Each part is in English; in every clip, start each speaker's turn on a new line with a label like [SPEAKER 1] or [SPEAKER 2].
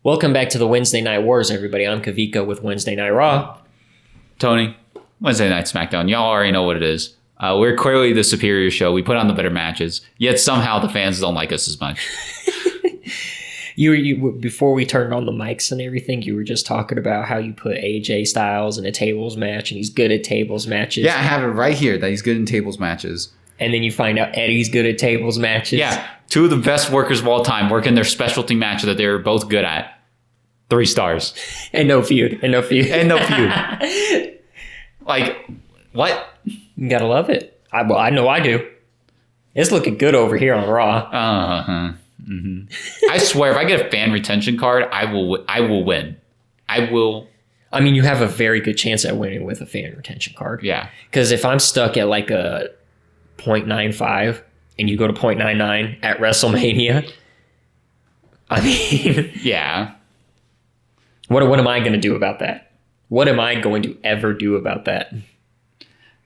[SPEAKER 1] Welcome back to the Wednesday Night Wars, everybody. I'm Kavika with Wednesday Night Raw.
[SPEAKER 2] Tony, Wednesday Night SmackDown. Y'all already know what it is. We're clearly the superior show. We put on the better matches, yet somehow the fans don't like us as much.
[SPEAKER 1] You before we turned on the mics and everything, you were just talking about how you put AJ Styles in a tables match, and he's good at tables matches.
[SPEAKER 3] Yeah, I have it right here that he's good in tables matches.
[SPEAKER 1] And then you find out Eddie's good at tables matches.
[SPEAKER 2] Yeah, two of the best workers of all time working their specialty match that they were both good at. 3 stars.
[SPEAKER 1] And no feud.
[SPEAKER 2] Like, what?
[SPEAKER 1] You gotta love it. I know I do. It's looking good over here on Raw.
[SPEAKER 2] Uh-huh. Mm-hmm. I swear, if I get a fan retention card, I will win. I will.
[SPEAKER 1] I mean, you have a very good chance at winning with a fan retention card.
[SPEAKER 2] Yeah.
[SPEAKER 1] Because if I'm stuck at like a 0.95 and you go to 0.99 at WrestleMania, I mean...
[SPEAKER 2] Yeah.
[SPEAKER 1] What am I going to do about that? What am I going to ever do about that?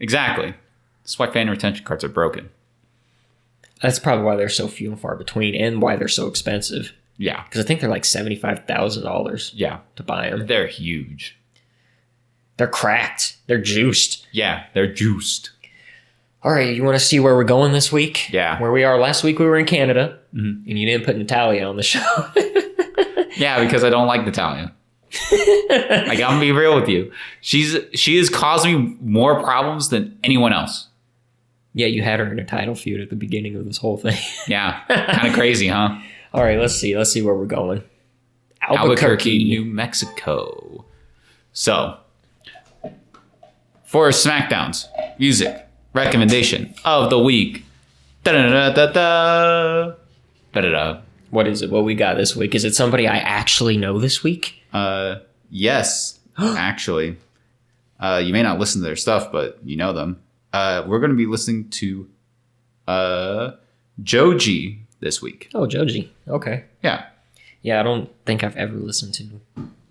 [SPEAKER 2] Exactly. That's why fan retention cards are broken.
[SPEAKER 1] That's probably why they're so few and far between and why they're so expensive.
[SPEAKER 2] Yeah.
[SPEAKER 1] Because I think they're like $75,000
[SPEAKER 2] Yeah.
[SPEAKER 1] to buy them.
[SPEAKER 2] They're huge.
[SPEAKER 1] They're cracked. They're juiced.
[SPEAKER 2] Yeah, they're juiced.
[SPEAKER 1] All right, you want to see where we're going this week?
[SPEAKER 2] Yeah.
[SPEAKER 1] Where we are. Last week we were in Canada, and you didn't put Natalia on the show.
[SPEAKER 2] Yeah, because I don't like Natalia. Like, I'm gonna be real with you. She has caused me more problems than anyone else.
[SPEAKER 1] Yeah, you had her in a title feud at the beginning of this whole thing.
[SPEAKER 2] Yeah, kind of crazy, huh?
[SPEAKER 1] All right, let's see where we're going.
[SPEAKER 2] Albuquerque, New Mexico. So, for SmackDown's music recommendation of the week. Da-da-da-da-da. Da-da-da.
[SPEAKER 1] What is it? What we got this week? Is it somebody I actually know this week?
[SPEAKER 2] Yes, actually. You may not listen to their stuff, but you know them. We're going to be listening to Joji this week.
[SPEAKER 1] Oh, Joji. Okay.
[SPEAKER 2] Yeah.
[SPEAKER 1] Yeah, I don't think I've ever listened to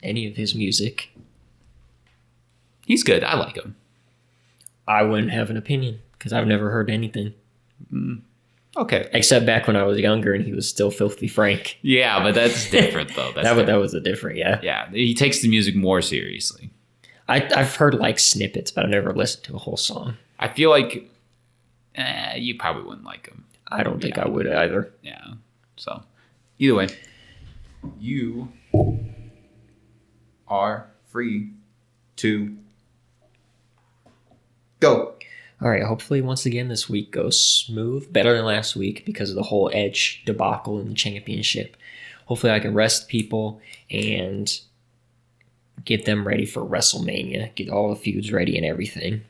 [SPEAKER 1] any of his music.
[SPEAKER 2] He's good. I like him.
[SPEAKER 1] I wouldn't have an opinion because I've never heard anything.
[SPEAKER 2] Okay.
[SPEAKER 1] Except back when I was younger and he was still Filthy Frank.
[SPEAKER 2] Yeah, but that's different, though.
[SPEAKER 1] That was a different, yeah.
[SPEAKER 2] Yeah, he takes the music more seriously.
[SPEAKER 1] I've heard like snippets, but I've never listened to a whole song.
[SPEAKER 2] I feel like you probably wouldn't like him.
[SPEAKER 1] I don't think I would either.
[SPEAKER 2] Yeah. So, either way, you are free to go.
[SPEAKER 1] All right, hopefully once again this week goes smooth, better than last week because of the whole Edge debacle in the championship. Hopefully I can rest people and get them ready for WrestleMania, get all the feuds ready and everything.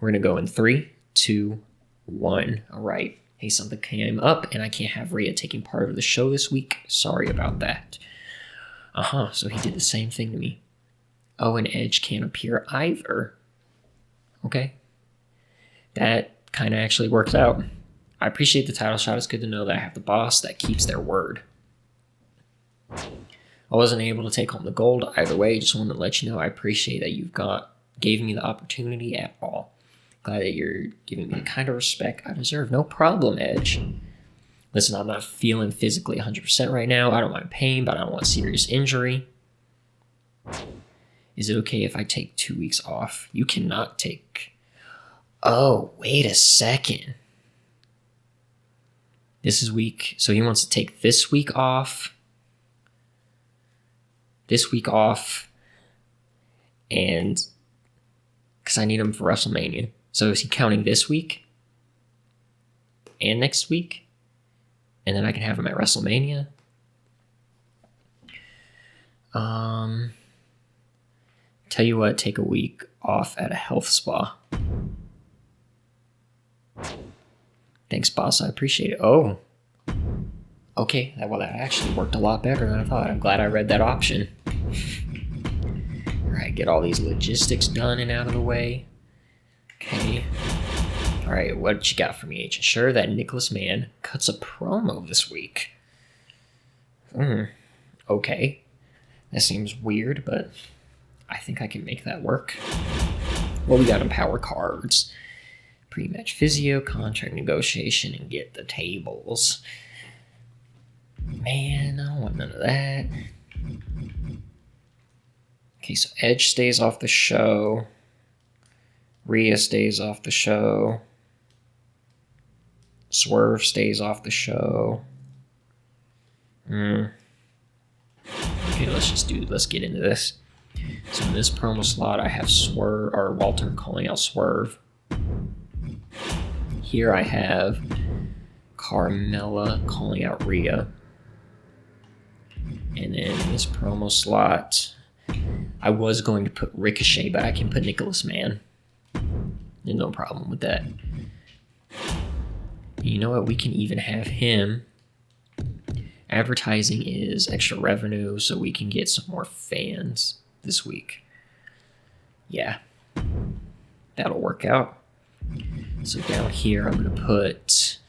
[SPEAKER 1] We're going to go in 3, 2, 1. All right. Hey, something came up and I can't have Rhea taking part of the show this week. Sorry about that. So he did the same thing to me. Oh, and Edge can't appear either. Okay. That kind of actually works out. I appreciate the title shot. It's good to know that I have the boss that keeps their word. I wasn't able to take home the gold either way. Just wanted to let you know I appreciate that gave me the opportunity at all. Glad that you're giving me the kind of respect I deserve. No problem, Edge. Listen, I'm not feeling physically 100% right now. I don't mind pain, but I don't want serious injury. Is it okay if I take 2 weeks off? You cannot take... Oh, wait a second. This is week. So he wants to take this week off. And because I need him for WrestleMania. So is he counting this week and next week? And then I can have him at WrestleMania. Tell you what, take a week off at a health spa. Thanks, boss. I appreciate it. Oh. Okay. Well, that actually worked a lot better than I thought. I'm glad I read that option. All right. Get all these logistics done and out of the way. Okay. All right. What you got for me, Agent? Sure that Nicholas Mann cuts a promo this week. Okay. That seems weird, but I think I can make that work. Well, we got him power cards. Pre-match physio, contract negotiation, and get the tables. Man, I don't want none of that. Okay, so Edge stays off the show. Rhea stays off the show. Swerve stays off the show. Okay, let's get into this. So in this promo slot, I have Swerve or Walter calling out Swerve. Here I have Carmella calling out Rhea. And then in this promo slot, I was going to put Ricochet, but I can put Nicholas Mann. There's no problem with that. You know what? We can even have him. Advertising is extra revenue, so we can get some more fans this week. Yeah. That'll work out. So down here, I'm going to put...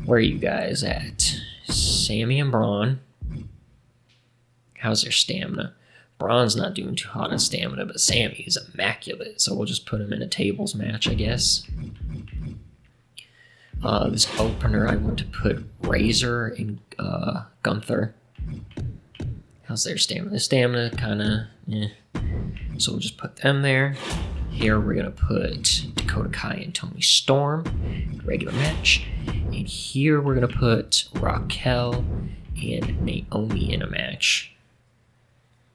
[SPEAKER 1] Where are you guys at? Sammy and Braun. How's their stamina? Braun's not doing too hot on stamina, but Sammy is immaculate. So we'll just put him in a tables match, I guess. This opener, I want to put Razor and Gunther. How's their stamina? The stamina kind of, So we'll just put them there. Here we're going to put Dakota Kai and Toni Storm, regular match. And here we're going to put Raquel and Naomi in a match.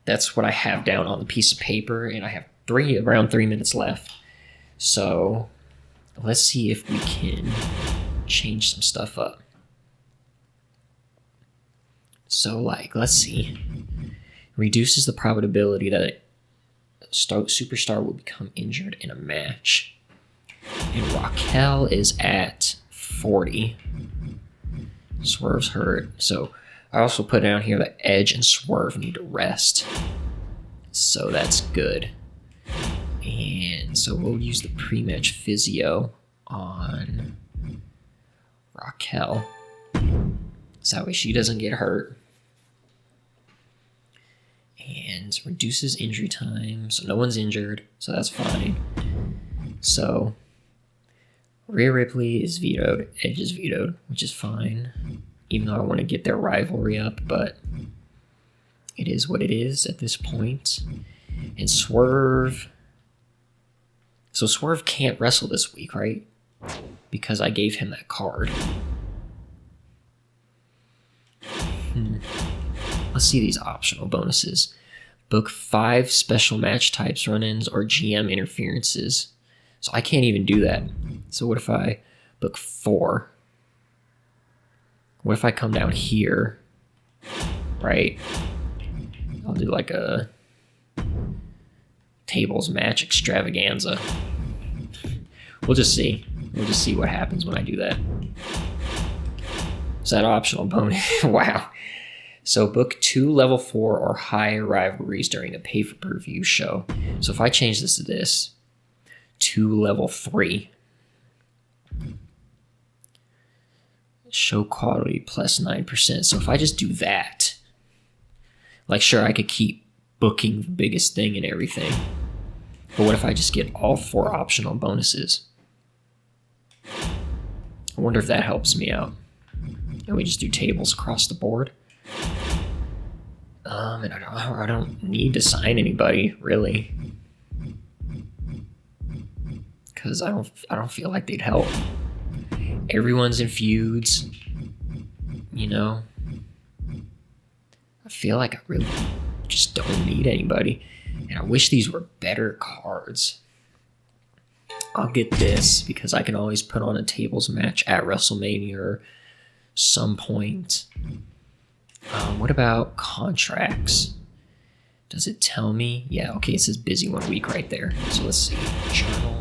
[SPEAKER 1] That's what I have down on the piece of paper, and I have around 3 minutes left. So let's see if we can change some stuff up. So, let's see. Reduces the probability that a superstar will become injured in a match. And Raquel is at 40. Swerve's hurt. So I also put down here that Edge and Swerve need to rest. So that's good. And so we'll use the pre-match physio on Raquel. So that way she doesn't get hurt. And reduces injury time. So no one's injured. So that's fine. So Rhea Ripley is vetoed. Edge is vetoed, which is fine. Even though I want to get their rivalry up, but it is what it is at this point. And Swerve. So Swerve can't wrestle this week, right? Because I gave him that card. Let's see these optional bonuses. Book 5 special match types run-ins or GM interferences. So I can't even do that. So what if I book 4? What if I come down here, right? I'll do like a tables match extravaganza. We'll just see. We'll just see what happens when I do that. Is that optional bonus? Wow. So book 2 level 4 or higher rivalries during a pay-per-view show. So if I change this to this, 2 level 3. Show quality plus 9%. So if I just do that, sure, I could keep booking the biggest thing and everything. But what if I just get all 4 optional bonuses? I wonder if that helps me out. And we just do tables across the board. And I don't need to sign anybody, really. Because I don't feel like they'd help. Everyone's in feuds, you know. I feel like I really just don't need anybody. And I wish these were better cards. I'll get this because I can always put on a tables match at WrestleMania or some point. What about contracts? Does it tell me? Yeah, okay, it says busy 1 week right there. So let's see. Journal.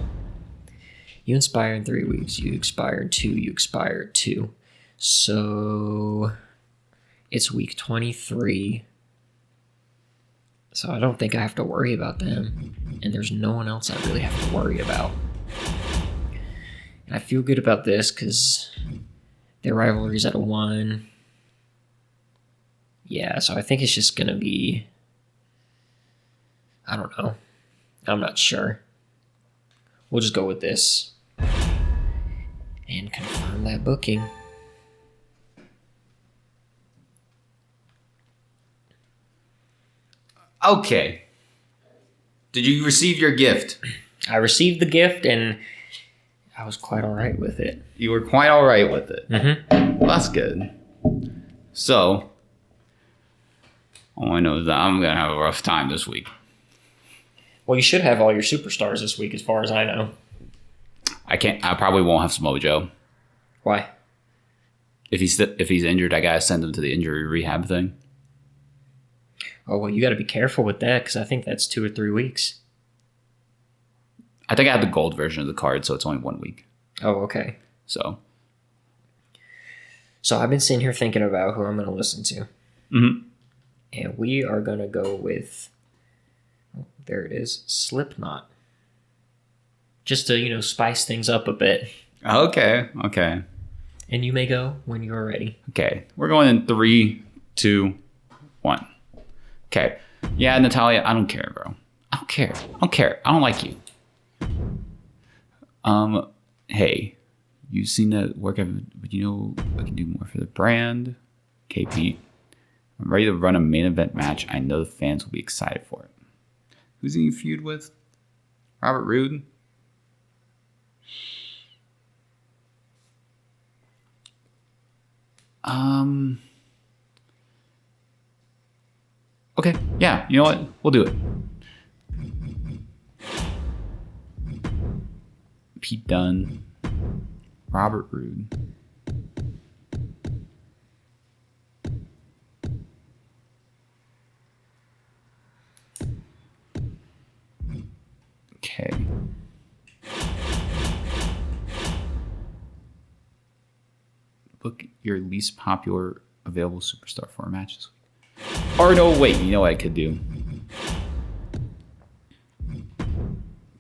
[SPEAKER 1] You inspire in 3 weeks. You expire in 2. You expire 2. So it's week 23. So I don't think I have to worry about them. And there's no one else I really have to worry about. And I feel good about this because their rivalry's at a 1. Yeah, so I think it's just going to be... I don't know. I'm not sure. We'll just go with this. And confirm that booking.
[SPEAKER 2] Okay.
[SPEAKER 3] Did you receive your gift?
[SPEAKER 1] I received the gift, and I was quite all right with it.
[SPEAKER 3] You were quite all right with it.
[SPEAKER 1] Mm-hmm.
[SPEAKER 3] Well, that's good. So, all I know is that I'm going to have a rough time this week.
[SPEAKER 1] Well, you should have all your superstars this week, as far as I know.
[SPEAKER 3] I probably won't have Samoa Joe.
[SPEAKER 1] Why?
[SPEAKER 3] If he's injured, I got to send him to the injury rehab thing.
[SPEAKER 1] Oh, well, you got to be careful with that, because I think that's 2 or 3 weeks.
[SPEAKER 3] I think I have the gold version of the card, so it's only 1 week.
[SPEAKER 1] Oh, okay.
[SPEAKER 3] So
[SPEAKER 1] I've been sitting here thinking about who I'm going to listen to.
[SPEAKER 3] Mm-hmm.
[SPEAKER 1] And we are going to go with, there it is, Slipknot. Just to, spice things up a bit.
[SPEAKER 3] Okay.
[SPEAKER 1] And you may go when you're ready.
[SPEAKER 3] Okay. We're going in 3, 2, 1. Okay. Yeah, Natalia, I don't care, bro. I don't care. I don't like you. Hey, you've seen the work I can do more for the brand. Okay, Pete. I'm ready to run a main event match. I know the fans will be excited for it. Who's he feud with? Robert Roode? Okay, yeah, you know what? We'll do it. Pete Dunne. Robert Roode. Okay. Book your least popular available superstar for a match this week. Or no, wait, you know what I could do?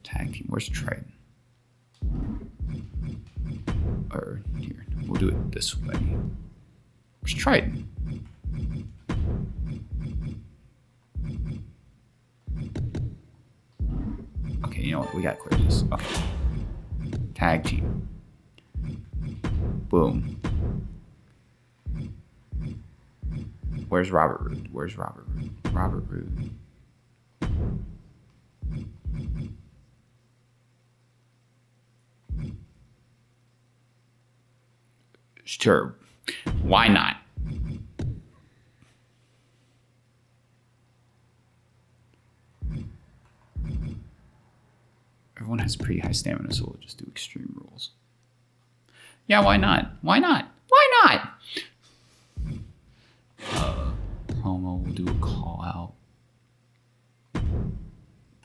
[SPEAKER 3] Tag team. Where's Triton? Or here, we'll do it this way. Where's Triton? Okay, you know what? We gotta clear this. Okay. Tag team. Boom. Where's Robert Roode? Robert Roode. Sure. Why not? Everyone has pretty high stamina, so we'll just do extreme rules. Yeah, why not? Promo, we'll do a call out.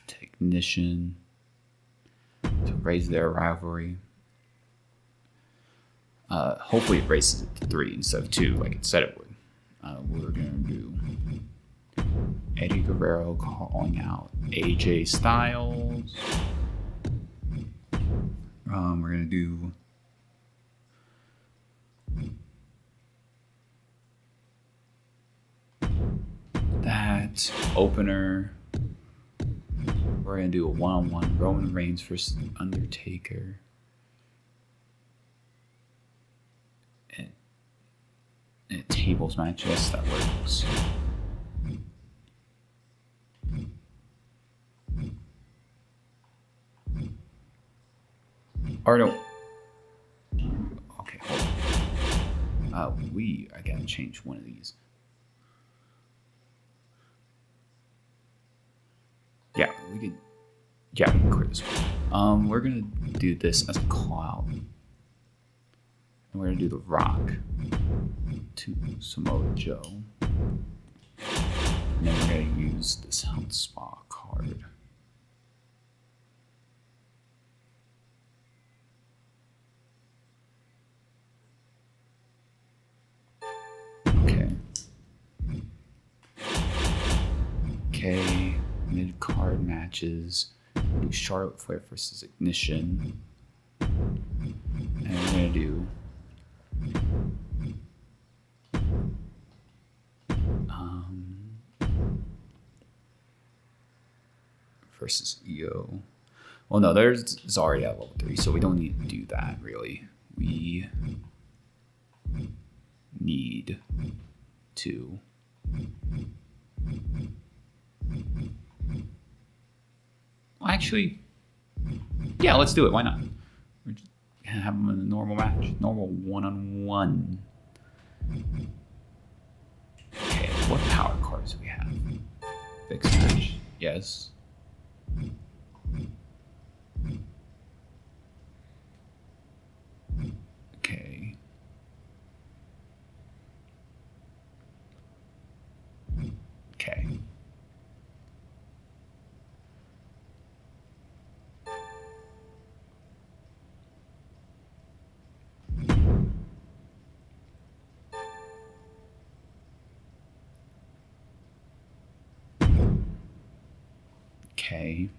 [SPEAKER 3] Technician to raise their rivalry. Hopefully it raises it to 3 instead of 2, like it said it would. We're gonna do Eddie Guerrero calling out AJ Styles. We're gonna do that opener. We're gonna do a 1-on-1 Roman Reigns versus Undertaker. And a tables match. Yes, that works. Or no. Okay, hold on. I gotta change one of these. Yeah, we can clear this one. We're gonna do this as a call out. And we're gonna do the Rock to Samoa Joe. And then we're gonna use this Health Spa card. Okay, mid-card matches. We'll do Charlotte Flair versus Ignition. And we're gonna do versus EO. Well, no, there's already at level 3, so we don't need to do that really. We need to Actually, yeah, let's do it. Why not? We're just gonna have them in a normal match. Normal one-on-one. Okay, what power cards do we have? Fixed match. Yes. Okay. Okay. Okay.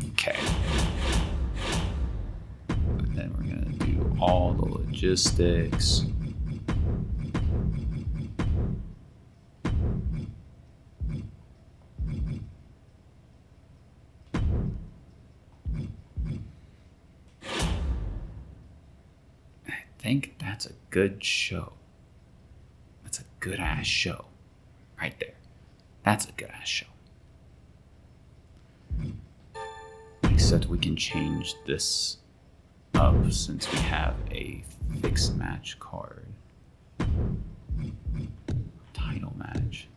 [SPEAKER 3] Okay. And then we're gonna do all the logistics. I think that's a good show. That's a good ass show. Right there. That's a good ass show. Except we can change this up since we have a fixed match card. Title match.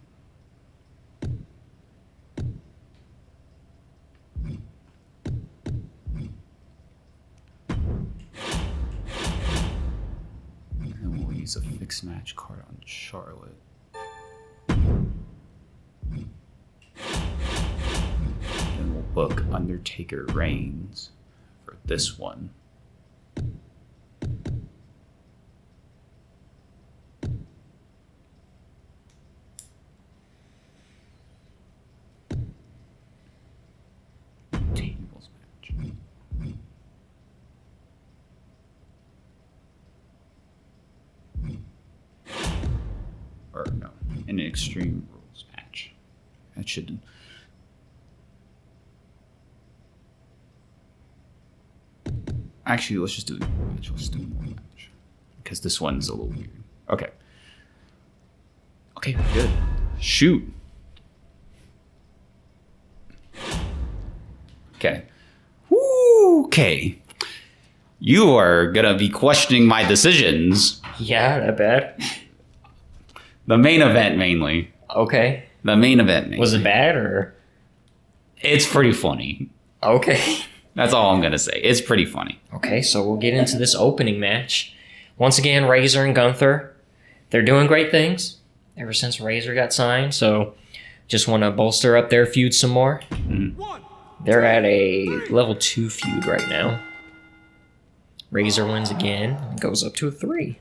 [SPEAKER 3] And then we'll use a fixed match card on Charlotte. Then we'll book Undertaker Reigns for this one. Tables match. Or no, an Extreme Rules match. That should. Actually, let's just do the match. Let's do more match because this one's a little weird. Okay. Okay, good. Shoot. Okay. Woo, okay. You are gonna be questioning my decisions.
[SPEAKER 1] Yeah, that bad.
[SPEAKER 3] The main event mainly.
[SPEAKER 1] Okay.
[SPEAKER 3] The main event mainly.
[SPEAKER 1] Was it bad or?
[SPEAKER 3] It's pretty funny.
[SPEAKER 1] Okay.
[SPEAKER 3] That's all I'm gonna say. It's pretty funny.
[SPEAKER 1] Okay, so we'll get into this opening match. Once again, Razor and Gunther. They're doing great things ever since Razor got signed, so just want to bolster up their feud some more. They're at a level 2 feud right now. Razor wins again and goes up to a 3.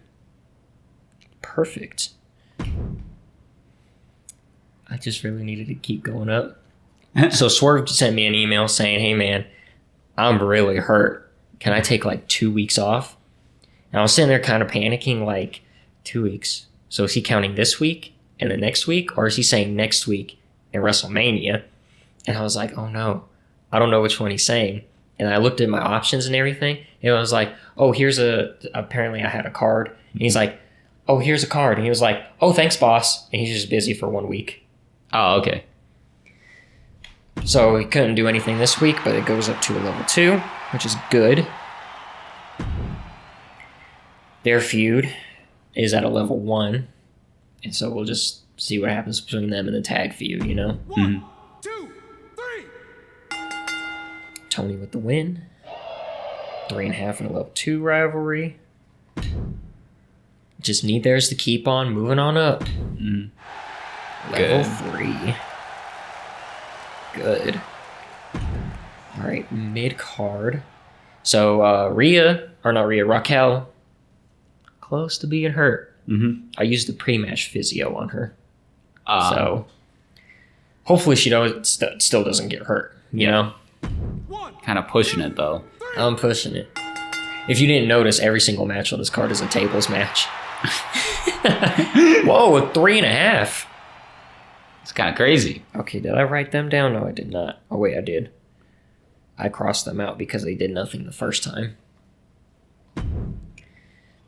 [SPEAKER 1] Perfect. I just really needed to keep going up. So Swerve sent me an email saying, hey man, I'm really hurt. Can I take like 2 weeks off? And I was sitting there kind of panicking, like 2 weeks. So is he counting this week and the next week? Or is he saying next week and WrestleMania? And I was like, oh no, I don't know which one he's saying. And I looked at my options and everything. And I was like, oh, apparently I had a card. And he's like, oh, here's a card. And he was like, oh, thanks, boss. And he's just busy for 1 week.
[SPEAKER 3] Oh, okay.
[SPEAKER 1] So he couldn't do anything this week, but it goes up to a level 2, which is good. Their feud is at a level 1. And so we'll just see what happens between them and the tag feud, you know?
[SPEAKER 4] 1, 2, 3.
[SPEAKER 1] Tony with the win. 3.5 in a level 2 rivalry. Just need theirs to keep on moving on up. Level 3. Good. All right, mid card. So Raquel, close to being hurt. I used the pre-match physio on her. So hopefully she still doesn't get hurt, you know?
[SPEAKER 3] Kind of pushing it though.
[SPEAKER 1] I'm pushing it. If you didn't notice, every single match on this card is a tables match. Whoa, a 3.5.
[SPEAKER 3] It's kind of crazy.
[SPEAKER 1] Okay, did I write them down? No, I did not. Oh, wait, I did. I crossed them out because they did nothing the first time.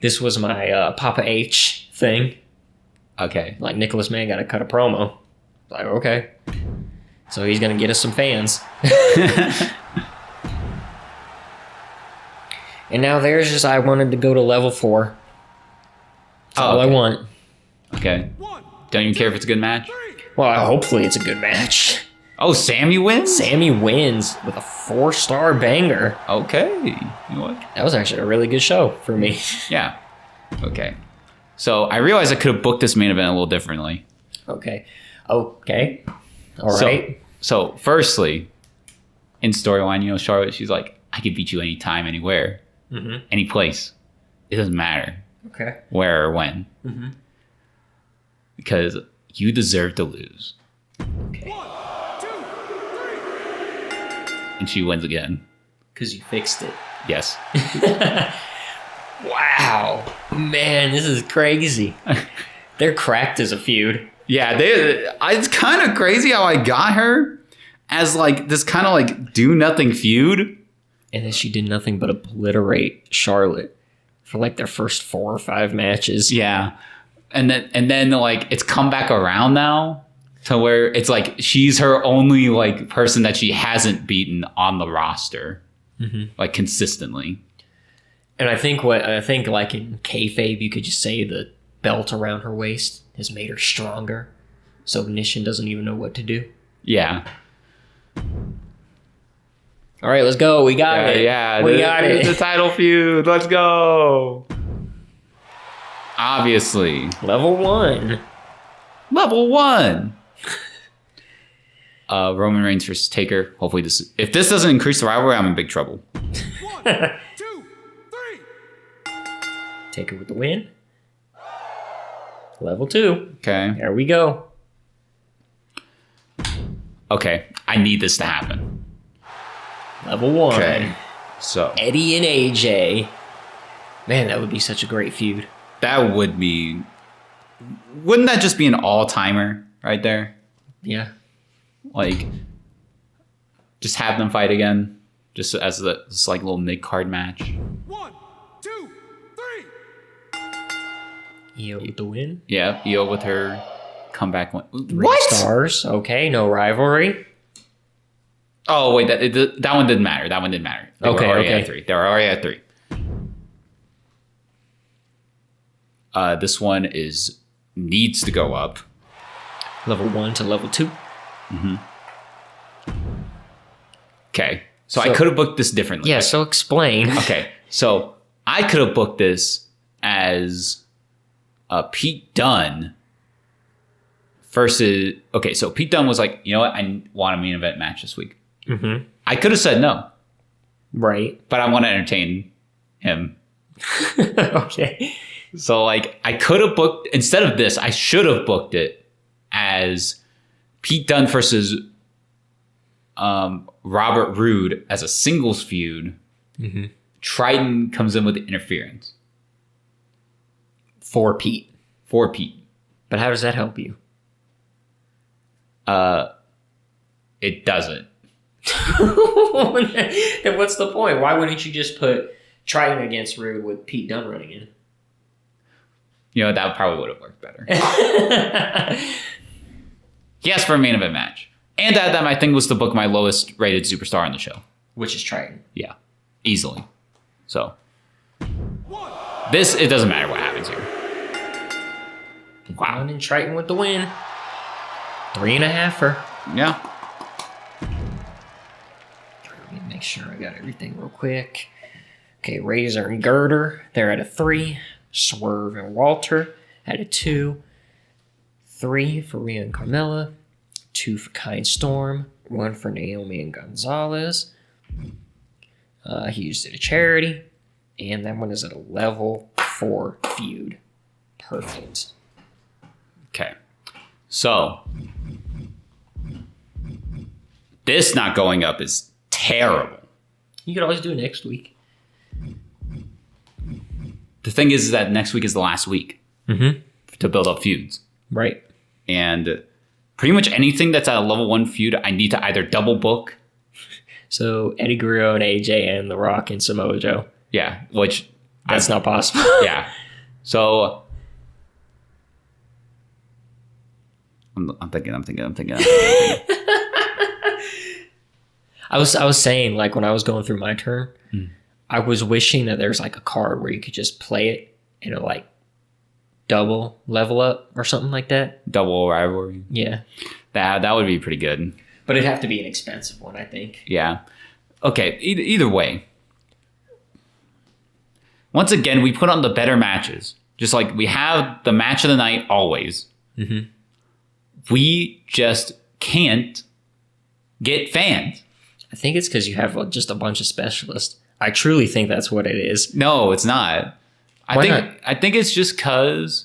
[SPEAKER 1] This was my Papa H thing.
[SPEAKER 2] Okay.
[SPEAKER 1] Like, Nicholas Mann got to cut a promo. Like, okay. So he's going to get us some fans. And now there's just, I wanted to go to level 4. That's all I want.
[SPEAKER 2] Okay. Don't even care if it's a good match?
[SPEAKER 1] Well, hopefully it's a good match.
[SPEAKER 2] Oh, Sammy wins?
[SPEAKER 1] Sammy wins with a 4-star banger.
[SPEAKER 2] Okay. You know what?
[SPEAKER 1] That was actually a really good show for me.
[SPEAKER 2] Yeah. Okay. So I realized I could have booked this main event a little differently.
[SPEAKER 1] Okay. All right.
[SPEAKER 2] So firstly, in storyline, Charlotte, she's like, I could beat you anytime, anywhere, any place. It doesn't matter
[SPEAKER 1] Okay.
[SPEAKER 2] where or when. Because you deserve to lose.
[SPEAKER 1] Okay.
[SPEAKER 4] 1, 2, 3.
[SPEAKER 2] And she wins again.
[SPEAKER 1] Because you fixed it.
[SPEAKER 2] Yes.
[SPEAKER 1] Wow. Man, this is crazy. They're cracked as a feud.
[SPEAKER 2] Yeah, it's kind of crazy how I got her as like this kind of like do nothing feud.
[SPEAKER 1] And then she did nothing but obliterate Charlotte for like their first 4 or 5 matches.
[SPEAKER 2] Yeah. And then like it's come back around now to where it's like she's her only like person that she hasn't beaten on the roster. Like consistently.
[SPEAKER 1] And I think like in kayfabe, you could just say the belt around her waist has made her stronger. So Nishin doesn't even know what to do.
[SPEAKER 2] Yeah.
[SPEAKER 1] All right, let's go. We got it.
[SPEAKER 2] Yeah.
[SPEAKER 1] We got it.
[SPEAKER 2] The title feud. Let's go. Obviously.
[SPEAKER 1] Level 1.
[SPEAKER 2] Level 1. Roman Reigns versus Taker. Hopefully if this doesn't increase the rivalry, I'm in big trouble.
[SPEAKER 4] 1, 2, 3.
[SPEAKER 1] Taker with the win. Level 2.
[SPEAKER 2] Okay.
[SPEAKER 1] There we go.
[SPEAKER 2] Okay. I need this to happen.
[SPEAKER 1] Level 1.
[SPEAKER 2] Okay. So
[SPEAKER 1] Eddie and AJ. Man, that would be such a great feud.
[SPEAKER 2] that would be. Wouldn't that just be an all-timer right there?
[SPEAKER 1] Yeah.
[SPEAKER 2] Like, just have them fight again, just as this like little mid-card match.
[SPEAKER 4] 1, 2, 3.
[SPEAKER 1] Io with the win.
[SPEAKER 2] Yeah, Io with her comeback one.
[SPEAKER 1] 3 stars. Okay, no rivalry.
[SPEAKER 2] Oh wait, that one didn't matter. That one didn't matter. They were already at 3. They were already at 3. This one needs to go up.
[SPEAKER 1] Level 1 to level 2.
[SPEAKER 2] Okay, so I could have booked this differently.
[SPEAKER 1] Yeah, so explain.
[SPEAKER 2] Okay, so I could have booked this as Pete Dunne versus. Okay, so Pete Dunne was like, you know what? I want a main event match this week. I could have said no,
[SPEAKER 1] Right.
[SPEAKER 2] but I want to entertain him.
[SPEAKER 1] Okay.
[SPEAKER 2] So like, I could have booked instead of this. I should have booked it as Pete Dunne versus Robert Roode as a singles feud. Triton comes in with the interference
[SPEAKER 1] For Pete.
[SPEAKER 2] for Pete.
[SPEAKER 1] But how does that help you?
[SPEAKER 2] It doesn't.
[SPEAKER 1] Then what's the point? Why wouldn't you just put Triton against Rude with Pete Dunne running in?
[SPEAKER 2] You know, that probably would have worked better. Yes, for a main event match. And that my thing was to book my lowest rated superstar on the show.
[SPEAKER 1] Which is Triton.
[SPEAKER 2] Yeah, easily. So, it doesn't matter what happens here.
[SPEAKER 1] Wow. And Triton with the win. 3.5-er.
[SPEAKER 2] Yeah.
[SPEAKER 1] Let me make sure I got everything real quick. Okay, Razor and Girder, they're at a 3. Swerve and Walter at a 2. 3 for Rhea and Carmella. 2 for Kind Storm. 1 for Naomi and Gonzalez. He used it a charity. And that one is at a level 4 feud. Perfect.
[SPEAKER 2] Okay. So, this not going up is terrible.
[SPEAKER 1] You could always do it next week.
[SPEAKER 2] The thing is that next week is the last week to build up feuds.
[SPEAKER 1] Right.
[SPEAKER 2] And pretty much anything that's at a level 1 feud, I need to either double book.
[SPEAKER 1] So Eddie Guerrero and AJ and The Rock and Samoa Joe.
[SPEAKER 2] Yeah, which...
[SPEAKER 1] That's not possible.
[SPEAKER 2] Yeah. So...
[SPEAKER 3] I'm thinking.
[SPEAKER 1] I was saying, like, when I was going through my turn, I was wishing that there's like a card where you could just play it and it like double level up or something like that.
[SPEAKER 3] Double rivalry.
[SPEAKER 1] Yeah.
[SPEAKER 3] That would be pretty good.
[SPEAKER 1] But it'd have to be an expensive one, I think.
[SPEAKER 3] Yeah. Okay. Either way. Once again, we put on the better matches. Just like we have the match of the night always.
[SPEAKER 1] Mm-hmm.
[SPEAKER 3] We just can't get fans.
[SPEAKER 1] I think it's because you have just a bunch of specialists. I truly think that's what it is.
[SPEAKER 3] No, it's not.
[SPEAKER 1] Why not?
[SPEAKER 3] I think it's just because,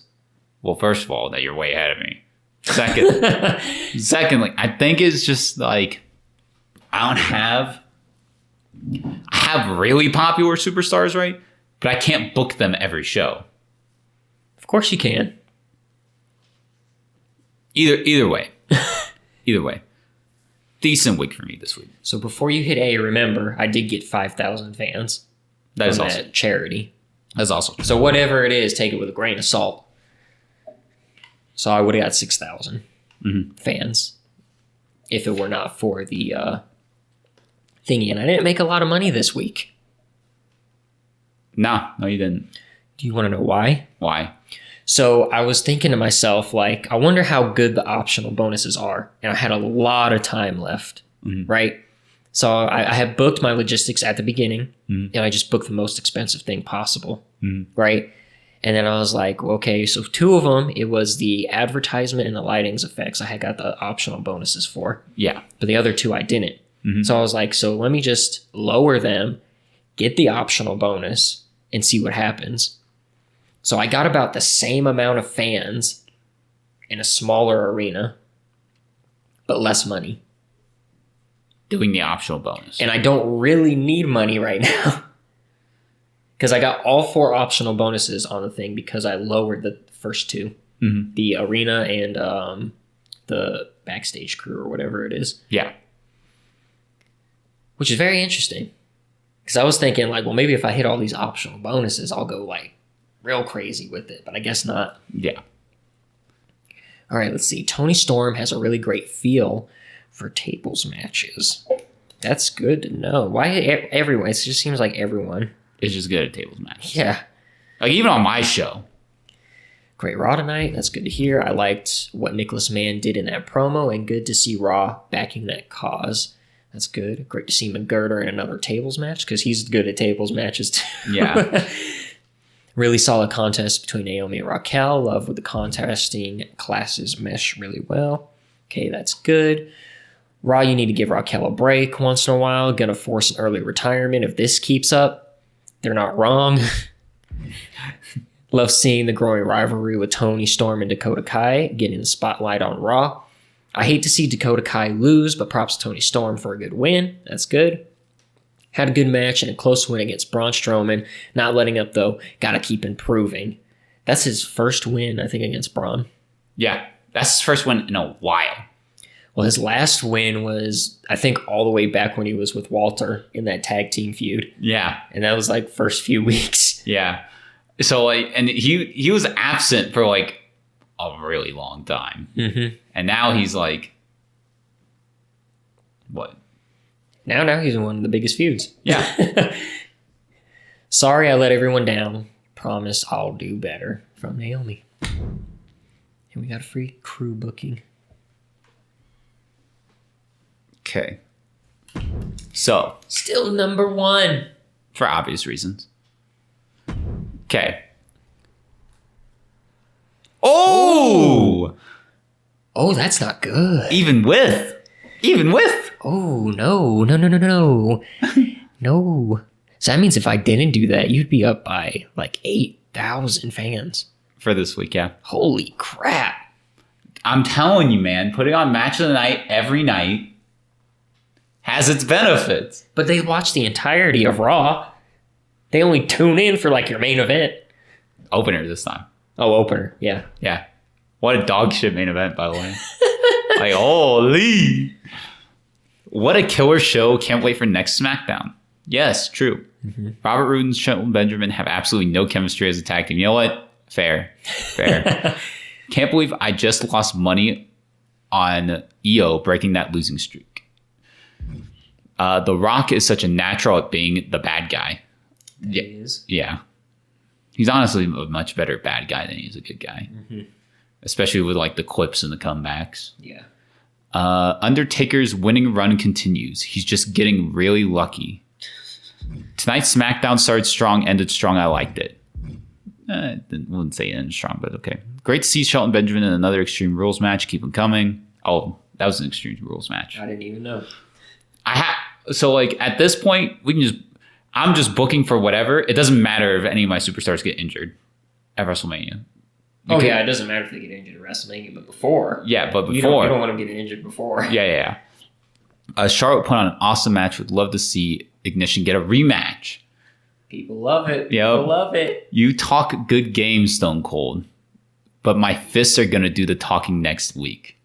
[SPEAKER 3] well, first of all, that you're way ahead of me. Secondly, I think it's just like I have really popular superstars, right? But I can't book them every show.
[SPEAKER 1] Of course you can.
[SPEAKER 3] Either way. Either way. Decent week for me this week.
[SPEAKER 1] So before you hit A, remember, I did get 5,000 fans.
[SPEAKER 3] That is
[SPEAKER 1] from
[SPEAKER 3] awesome.
[SPEAKER 1] that charity.
[SPEAKER 3] That's awesome.
[SPEAKER 1] So whatever it is, take it with a grain of salt. So I would have got 6,000 fans if it were not for the thingy. And I didn't make a lot of money this week.
[SPEAKER 3] No, you didn't.
[SPEAKER 1] Do you want to know why?
[SPEAKER 3] Why?
[SPEAKER 1] So I was thinking to myself, like, I wonder how good the optional bonuses are. And I had a lot of time left, right? So I had booked my logistics at the beginning, and I just booked the most expensive thing possible, right? And then I was like, well, okay, so 2 of them, it was the advertisement and the lighting's effects I had got the optional bonuses for.
[SPEAKER 3] Yeah.
[SPEAKER 1] But the other 2 I didn't. So I was like, so let me just lower them, get the optional bonus, and see what happens. So I got about the same amount of fans in a smaller arena, but less money.
[SPEAKER 3] Doing the optional bonus.
[SPEAKER 1] And I don't really need money right now. Because I got all 4 optional bonuses on the thing because I lowered the first 2. The arena and the backstage crew or whatever it is.
[SPEAKER 3] Yeah.
[SPEAKER 1] Which is very interesting. Because I was thinking, like, well, maybe if I hit all these optional bonuses, I'll go, like, real crazy with it. But I guess not.
[SPEAKER 3] Yeah.
[SPEAKER 1] All right, let's see. Tony Storm has a really great feel for tables matches. That's good to know. Why everyone? It just seems like everyone.
[SPEAKER 3] It's just good at tables matches.
[SPEAKER 1] Yeah.
[SPEAKER 3] Like, even on my show.
[SPEAKER 1] Great Raw tonight. That's good to hear. I liked what Nicholas Mann did in that promo, and good to see Raw backing that cause. That's good. Great to see McGirder in another tables match, because he's good at tables matches too.
[SPEAKER 3] Yeah.
[SPEAKER 1] Really solid contest between Naomi and Raquel. Love with the contesting classes mesh really well. Okay, that's good. Raw, you need to give Raquel a break once in a while. Gonna force an early retirement. If this keeps up, they're not wrong. Love seeing the growing rivalry with Tony Storm and Dakota Kai getting the spotlight on Raw. I hate to see Dakota Kai lose, but props to Tony Storm for a good win. That's good. Had a good match and a close win against Braun Strowman. Not letting up, though. Gotta keep improving. That's his first win, I think, against Braun.
[SPEAKER 3] Yeah. That's his first win in a while.
[SPEAKER 1] Well, his last win was, I think, all the way back when he was with Walter in that tag team feud.
[SPEAKER 3] Yeah.
[SPEAKER 1] And that was like first few weeks.
[SPEAKER 3] Yeah. So, like, and he was absent for, like, a really long time. And now he's, like, what?
[SPEAKER 1] Now he's in one of the biggest feuds.
[SPEAKER 3] Yeah.
[SPEAKER 1] Sorry I let everyone down. Promise I'll do better. From Naomi. And we got a free crew booking.
[SPEAKER 3] Okay. So,
[SPEAKER 1] Still number 1.
[SPEAKER 3] for obvious reasons. Okay. Oh!
[SPEAKER 1] Oh, that's not good.
[SPEAKER 3] Even with.
[SPEAKER 1] Oh, no. No. So that means if I didn't do that, you'd be up by like 8,000 fans.
[SPEAKER 3] For this week, yeah.
[SPEAKER 1] Holy crap.
[SPEAKER 3] I'm telling you, man, putting on Match of the Night every night has its benefits.
[SPEAKER 1] But they watch the entirety of Raw. They only tune in for like your main event.
[SPEAKER 3] Opener this time.
[SPEAKER 1] Oh, opener. Yeah.
[SPEAKER 3] Yeah. What a dog shit main event, by the way. Like, holy. What a killer show. Can't wait for next SmackDown. Yes, true. Robert Roode and Shelton Benjamin have absolutely no chemistry as a tag team. You know what? Fair. Can't believe I just lost money
[SPEAKER 2] on EO breaking that losing streak. The Rock is such a natural at being the bad guy.
[SPEAKER 1] He is.
[SPEAKER 2] Yeah. He's honestly a much better bad guy than he is a good guy. Especially with like the clips and the comebacks.
[SPEAKER 1] Yeah.
[SPEAKER 2] Undertaker's winning run continues. He's just getting really lucky. Tonight's SmackDown started strong, ended strong. I liked it. Wouldn't say ended strong, but okay. Great to see Shelton Benjamin in another Extreme Rules match. Keep them coming. Oh, that was an Extreme Rules match.
[SPEAKER 1] I didn't even know.
[SPEAKER 2] So like at this point, I'm just booking for whatever. It doesn't matter if any of my superstars get injured at WrestleMania.
[SPEAKER 1] Yeah, it doesn't matter if they get injured at WrestleMania, but before.
[SPEAKER 2] Yeah, but before.
[SPEAKER 1] You don't want them getting injured before.
[SPEAKER 2] Yeah. Charlotte put on an awesome match. Would love to see Ignition get a rematch.
[SPEAKER 1] People love it.
[SPEAKER 2] Yep.
[SPEAKER 1] People love it.
[SPEAKER 2] You talk good game, Stone Cold, but my fists are going to do the talking next week.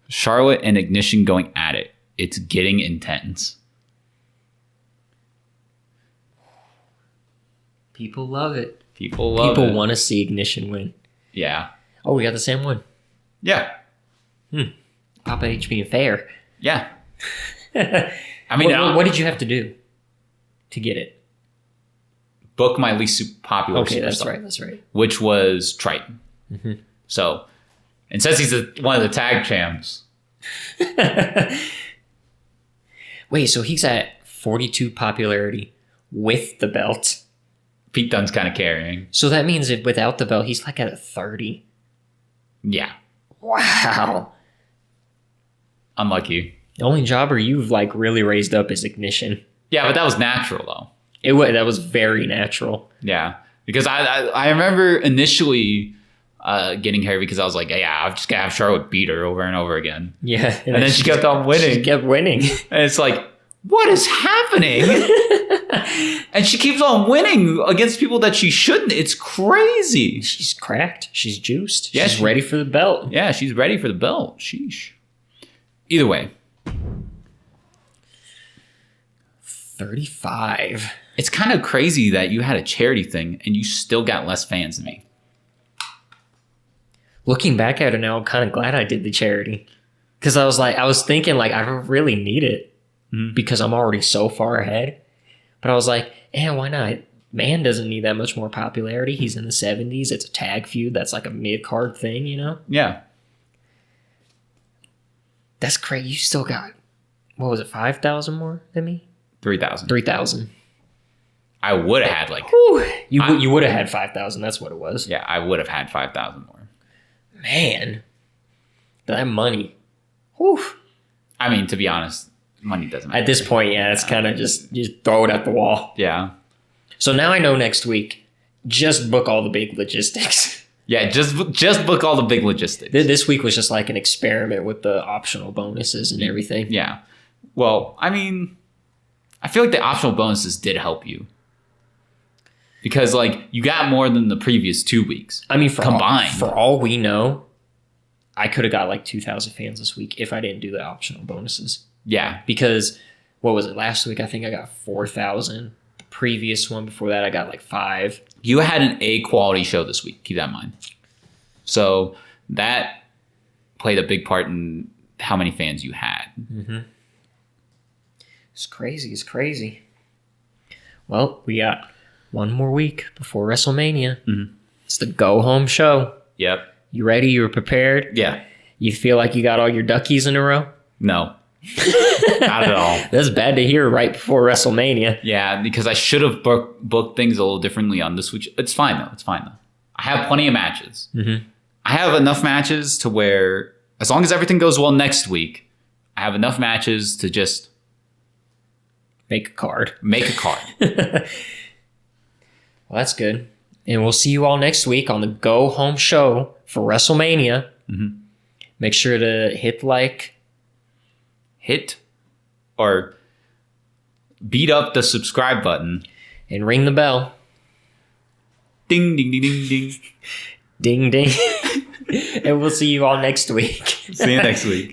[SPEAKER 2] Charlotte and Ignition going at it. It's getting intense.
[SPEAKER 1] People love it.
[SPEAKER 2] People love it.
[SPEAKER 1] People want to see Ignition win.
[SPEAKER 2] Yeah.
[SPEAKER 1] Oh, we got the same one.
[SPEAKER 2] Yeah.
[SPEAKER 1] Papa H being fair.
[SPEAKER 2] Yeah. I mean,
[SPEAKER 1] what did you have to do to get it?
[SPEAKER 2] Book my least popular
[SPEAKER 1] Okay,
[SPEAKER 2] superstar.
[SPEAKER 1] that's right.
[SPEAKER 2] Which was Triton. So, and since he's one of the tag champs.
[SPEAKER 1] Wait, so he's at 42 popularity with the belt.
[SPEAKER 2] Pete Dunne's kind of carrying.
[SPEAKER 1] So that means if without the belt, he's like at a 30.
[SPEAKER 2] Yeah.
[SPEAKER 1] Wow.
[SPEAKER 2] Unlucky.
[SPEAKER 1] The only jobber you've like really raised up is Ignition.
[SPEAKER 2] Yeah, but that was natural though.
[SPEAKER 1] That was very natural.
[SPEAKER 2] Yeah, because I remember initially getting Harry because I was like, yeah, I'm just gonna have Charlotte beat her over and over again.
[SPEAKER 1] Yeah,
[SPEAKER 2] and then she kept on winning.
[SPEAKER 1] She kept winning,
[SPEAKER 2] and it's like, what is happening? And she keeps on winning against people that she shouldn't. It's crazy.
[SPEAKER 1] She's cracked. She's juiced.
[SPEAKER 2] Yeah,
[SPEAKER 1] she's ready for the belt.
[SPEAKER 2] Yeah, she's ready for the belt. Sheesh. Either way,
[SPEAKER 1] 35.
[SPEAKER 2] It's kind of crazy that you had a charity thing and you still got less fans than me.
[SPEAKER 1] Looking back at it now, I'm kind of glad I did the charity. Because I was thinking like, I don't really need it because I'm already so far ahead. But I was like, why not? Man doesn't need that much more popularity. He's in the 70s. It's a tag feud. That's like a mid-card thing, you know?
[SPEAKER 2] Yeah.
[SPEAKER 1] That's crazy. You still got, what was it, 5,000 more than me?
[SPEAKER 2] 3,000.
[SPEAKER 1] 3,000.
[SPEAKER 2] I would have had like...
[SPEAKER 1] Whew. You would have had 5,000. That's what it was.
[SPEAKER 2] Yeah, I would have had 5,000 more.
[SPEAKER 1] Man. That money. Whew.
[SPEAKER 2] I mean, to be honest, money doesn't matter.
[SPEAKER 1] At this point, yeah, it's kind of just throw it at the wall.
[SPEAKER 2] Yeah.
[SPEAKER 1] So now I know next week, just book all the big logistics.
[SPEAKER 2] Yeah, just book all the big logistics.
[SPEAKER 1] This week was just like an experiment with the optional bonuses and everything.
[SPEAKER 2] Yeah. Well, I mean, I feel like the optional bonuses did help you. Because, like, you got more than the previous 2 weeks.
[SPEAKER 1] I mean,
[SPEAKER 2] combined.
[SPEAKER 1] For all we know, I could have got like 2,000 fans this week if I didn't do the optional bonuses.
[SPEAKER 2] Yeah.
[SPEAKER 1] Because, what was it, last week? I think I got 4,000. The previous one before that, I got like 5.
[SPEAKER 2] You had an A quality show this week. Keep that in mind. So that played a big part in how many fans you had.
[SPEAKER 1] Mm-hmm. It's crazy. It's crazy. Well, we got one more week before WrestleMania. Mm-hmm. It's the go-home show.
[SPEAKER 2] Yep.
[SPEAKER 1] You ready? You were prepared?
[SPEAKER 2] Yeah.
[SPEAKER 1] You feel like you got all your duckies in a row?
[SPEAKER 2] No. Not at all.
[SPEAKER 1] That's bad to hear right before WrestleMania.
[SPEAKER 2] Yeah, because I should have booked things a little differently on this week. It's fine, though. I have plenty of matches. Mm-hmm. I have enough matches to where, as long as everything goes well next week, I have enough matches to just...
[SPEAKER 1] Make a card. Well, that's good. And we'll see you all next week on the Go Home Show for WrestleMania. Mm-hmm. Make sure to
[SPEAKER 2] hit or beat up the subscribe button.
[SPEAKER 1] And ring the bell.
[SPEAKER 2] Ding, ding, ding, ding, ding.
[SPEAKER 1] Ding, ding. And we'll see you all next week.
[SPEAKER 2] See you next week.